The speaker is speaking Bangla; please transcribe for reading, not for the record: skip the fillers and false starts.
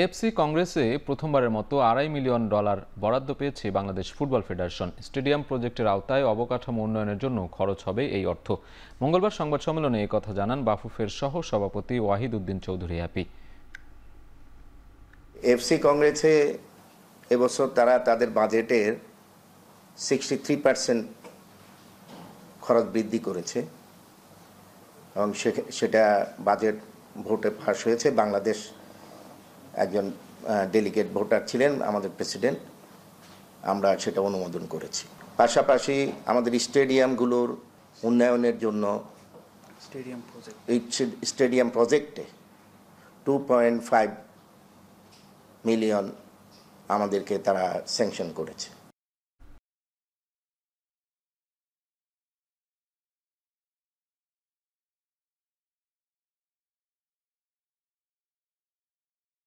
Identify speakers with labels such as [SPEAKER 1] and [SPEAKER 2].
[SPEAKER 1] এএফসি কংগ্রেসে প্রথমবারের মতো $2.5 মিলিয়ন বরাদ্দ পেয়েছে বাংলাদেশ ফুটবল ফেডারেশন। স্টেডিয়াম প্রজেক্টের আওতায় অবকাঠামো উন্নয়নের জন্য খরচ হবে এই অর্থ। মঙ্গলবার সংবাদ সম্মেলনে এই কথা জানান বাফুফের সহ সভাপতি ওয়াহিদ উদ্দিন চৌধুরী হ্যাপি।
[SPEAKER 2] এএফসি কংগ্রেসে এবছর তারা তাদের বাজেটের 63% খরচ বৃদ্ধি করেছে এবং সেটা বাজেট ভোটে পাস হয়েছে। বাংলাদেশ একজন ডেলিগেট ভোটার ছিলেন, আমাদের প্রেসিডেন্ট, আমরা সেটা অনুমোদন করেছি। পাশাপাশি আমাদের স্টেডিয়ামগুলোর উন্নয়নের জন্য স্টেডিয়াম প্রজেক্টে 2.5 মিলিয়ন আমাদেরকে তারা স্যাংশন করেছে।